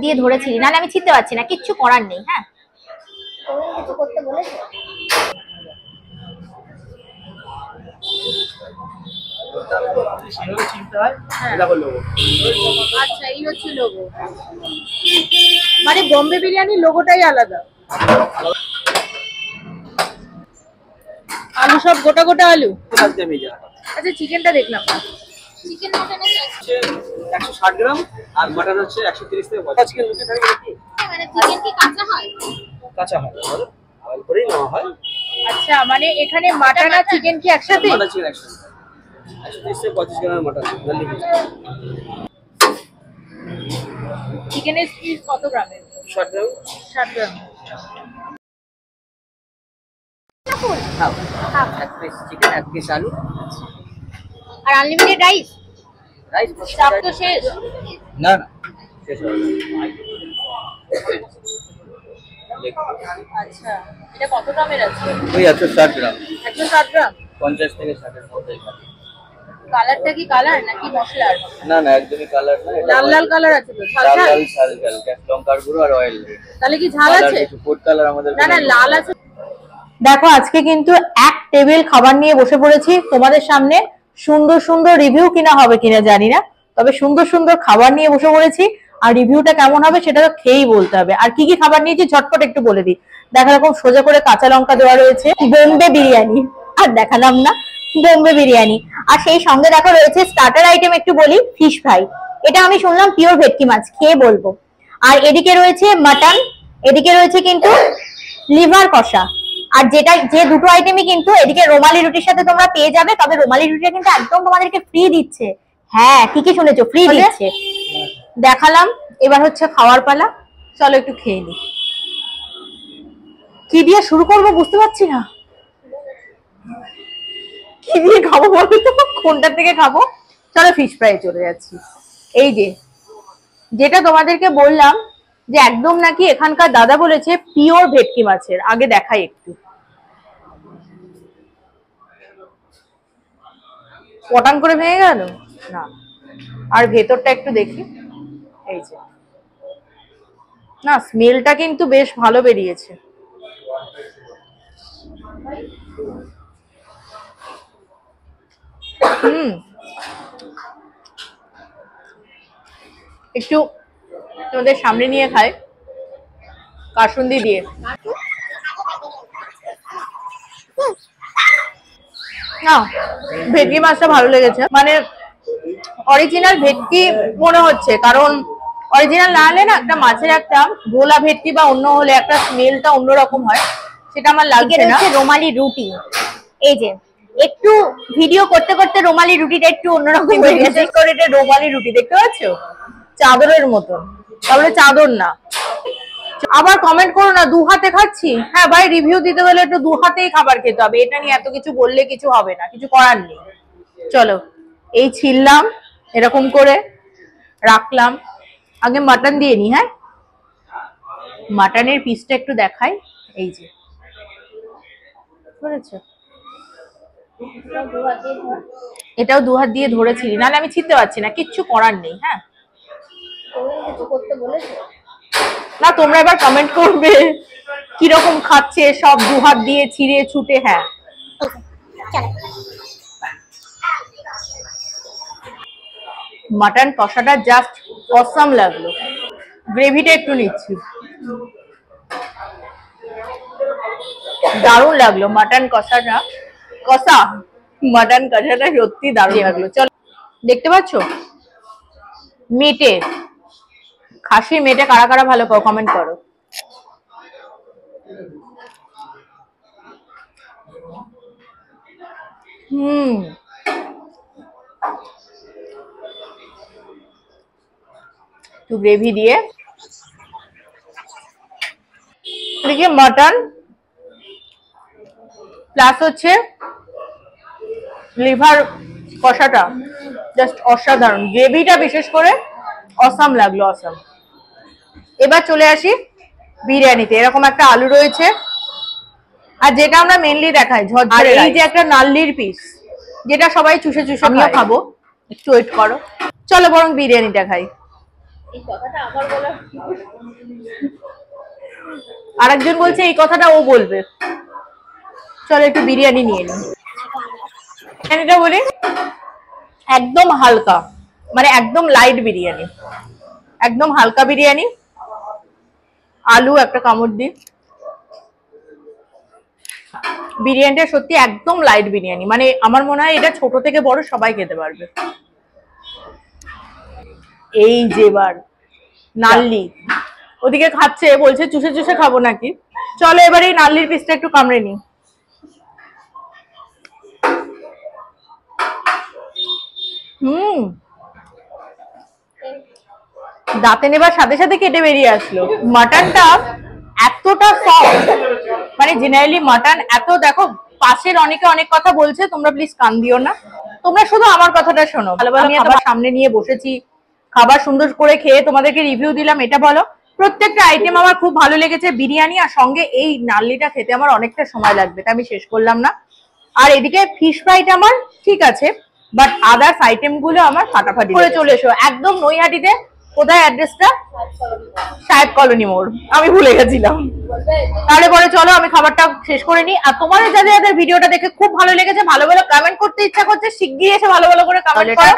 দিয়ে ধরেছিলি, নাহলে আমি ছিঁড়তে পারছি না, কিচ্ছু করার নেই। হ্যাঁ কিছু করতে বলেছে। আচ্ছা এই হচ্ছে লোগো, মানে বোম্বে বিরিয়ানি লোগোটাই আলাদা। আলু সব গোটা গোটা আলু। আচ্ছা চিকেনটা দেখলাম না। চিকেন মটন 160 গ্রাম আর মটন হচ্ছে 130 থেকে 50। চিকেন লুচি থাকে নাকি? মানে চিকেন কি কাঁচা হয়? কাঁচা হয়, অয়েল করেই নেওয়া হয়। আচ্ছা মানে এখানে মাটন আর চিকেন কি একসাথে? মাটন চিকেন একসাথে 130 থেকে 25 গ্রামের মাটন দিল্লি পিস। চিকেনের পিস কত গ্রামের? 60 গ্রাম। 60 গ্রাম। হাফ এক পিস চিকেন, এক পিস আলু আর আনলিমিটেড রাইস। রাইস চাপ তো শেষ? না না শেষ হবে। আচ্ছা এটা কত গ্রামের আছে? ওই 160 গ্রাম। 160 গ্রাম। 50 থেকে 60 এর মধ্যে। কালারটা কি কালার নাকি মশলার? না না একদমই কালার না, লাল লাল কালার আছে তো, ঝাল ঝাল। ঝাল লঙ্কার গুঁড়ো আর অয়েল। তাহলে কি ঝাল আছে? ফুড কালার আমাদের না না লাল আছে। দেখো আজকে কিন্তু এক টেবিল খাবার নিয়ে বসে পড়েছি তোমাদের সামনে। সুন্দর সুন্দর রিভিউ কিনা হবে কিনা জানি না, তবে সুন্দর সুন্দর খাবার নিয়ে বসে পড়েছি। আর রিভিউটা কেমন হবে সেটা তো খেয়েই বলতে হবে। আর কি কি খাবার নিয়েছি ঝটপট একটু বলে দিই। দেখো এরকম সোজা করে কাঁচা লঙ্কা দেওয়া রয়েছে, বোম্বে বিরিয়ানি, আর দেখালাম না বোম্বে বিরিয়ানি। আর সেই সঙ্গে দেখো রয়েছে স্টার্টার আইটেম, একটু বলি ফিশ ফ্রাই, এটা আমি শুনলাম পিওর ভেটকি মাছ, খেয়ে বলবো। আর এদিকে রয়েছে মাটন, এদিকে রয়েছে কিন্তু লিভার কষা। আর যে দুটো আইটেমই কিন্তু এদিকে রুমালি রুটির সাথে তোমরা পেয়ে যাবে, তবে রুমালি রুটিটা কিন্তু একদম তোমাদেরকে ফ্রি দিচ্ছে। হ্যাঁ ঠিকই শুনেছো, ফ্রি দিচ্ছে। দেখালাম, এবার হচ্ছে খাওয়ার পালা। চলো একটু খেয়ে নি। কি দিয়ে শুরু করবো বুঝতে পারছি না, কি দিয়ে খাবো বলো তো, কোনটা থেকে খাবো। চলো ফিশ ফ্রাই চলে যাচ্ছি। এই যেটা তোমাদেরকে বললাম যে একদম নাকি এখানকার দাদা বলেছে পিওর ভেটকি মাছের। আগে দেখাই একটু, পটাং করে ভেঙে গেল না। আর ভেতরটা একটু দেখি, এই যে না, স্মেলটা কিন্তু বেশ ভালো বেরিয়েছে। একটু তোমাদের সামনে নিয়ে খাই কাসুন্দি দিয়ে। না ভেটকি মাছটা ভালো লেগেছে, মানে অরিজিনাল ভেটকি মনে হচ্ছে, কারণ অরিজিনাল না হলে না একটা মাছের একটা ভোলা ভেটকি বা অন্য হলে একটা স্মেলটা অন্যরকম হয়, সেটা আমার লাগছে না। রুমালি রুটি, এই যে একটু ভিডিও করতে করতে রুমালি রুটিটা একটু অন্যরকম হয়ে গেছে। এটা রুমালি রুটি দেখতে পাচ্ছ, চাদরের মতন, তাহলে চাদর না। আবার কমেন্ট করো না দু হাতে খাচ্ছি। হ্যাঁ ভাই, রিভিউ দিতে গেলে একটু দু হাতেই খাবার খেতে হবে, এটা নিয়ে এত কিছু বললে কিছু হবে না, কিছু করার নেই। চলো এই ছিললাম, এরকম করে রাখলাম। আগে মাটন দিয়ে নি। হ্যাঁ মাটনের পিসটা একটু দেখাই, এই যে বুঝেছো, এটাও দু হাত দিয়ে ধরেছিলি, নাহলে আমি ছিঁড়তে পারছি না, কিচ্ছু করার নেই। হ্যাঁ কিছু করতে বলেছে না, তোমরা এবার কমেন্ট করবে কিরকম খাচ্ছে, সব দু হাত দিয়ে ছিঁড়ে ছুটে। হ্যাঁ মাটন কষাটা জাস্ট অসাম লাগলো। গ্রেভিটা একটু নিচ্ছি, দারুণ লাগলো মাটন কষাটা। মাটন কষাটা সত্যি দারুণ লাগলো। চলো দেখতে পাচ্ছ মেটে, খাসি মেটে কারা কারা ভালো পাও কমেন্ট করো। একটু গ্রেভি দিয়ে এদিকে মাটন প্লাস হচ্ছে লিভার কষাটা জাস্ট অসাধারণ, গ্রেভিটা বিশেষ করে অসাম লাগলো, অসাম। এবার চলে আসি বিরিয়ানিতে। এরকম একটা আলু রয়েছে, আর যেটা আমরা মেনলি দেখাই ঝরঝরে, এই যে একটা নাল্লির পিস, যেটা সবাই চুষে চুষে আমিও খাবো। একটু ওয়েট করো, চলো বরং বিরিয়ানিটা খাই। আরেকজন বলছে এই কথাটা ও বলবে। চলো একটু বিরিয়ানি নিয়ে নিই। বিরিয়ানিটা বলি একদম হালকা, মানে একদম লাইট বিরিয়ানি, একদম হালকা বিরিয়ানি। আলু একটা কামড় দিই। বিরিয়ানিটা সত্যি একদম লাইট বিরিয়ানি, মানে আমার মনে হয় এটা ছোট থেকে বড় সবাই খেতে পারবে। এই যে এবার নাল্লি ওদিকে খাচ্ছে, বলছে চুষে চুষে খাবো নাকি। চলো এবার এই নাল্লির পিসটা একটু কামড়ে নি। দাঁতে নেবার সাথে সাথে কেটে বেরিয়ে আসলো। মাটনটা এতটা সফট, মানে জেনারেলি মাটন এত, দেখো পাশের অনেকে অনেক কথা বলছে, তোমরা প্লিজ কান দিও না, তোমরা শুধু আমার কথাটা শোনো। ভালো ভালো খাবার সামনে নিয়ে বসেছি, খাবার সুন্দর করে খেয়ে তোমাদেরকে রিভিউ দিলাম, এটা বলো। প্রত্যেকটা আইটেম আমার খুব ভালো লেগেছে। বিরিয়ানি আর সঙ্গে এই নাল্লিটা খেতে আমার অনেকটা সময় লাগবে, তাই আমি শেষ করলাম না। আর এদিকে ফিশ ফ্রাইটা আমার ঠিক আছে, বাট আদার্স আইটেম গুলো আমার ফাটাফাটি করে। চলে এসো একদম নৈহাটিতে। কোথায় অ্যাড্রেসটা? সাহেব কলোনি মোড়, আমি ভুলে গেছিলাম। তাহলে পরে চলো আমি খাবারটা শেষ করে নিই। আর তোমাদের যাদের যাদের ভিডিওটা দেখে খুব ভালো লেগেছে, ভালো ভালো কমেন্ট করতে ইচ্ছা করছে, শিগগিরই এসে ভালো ভালো করে কমেন্ট করো।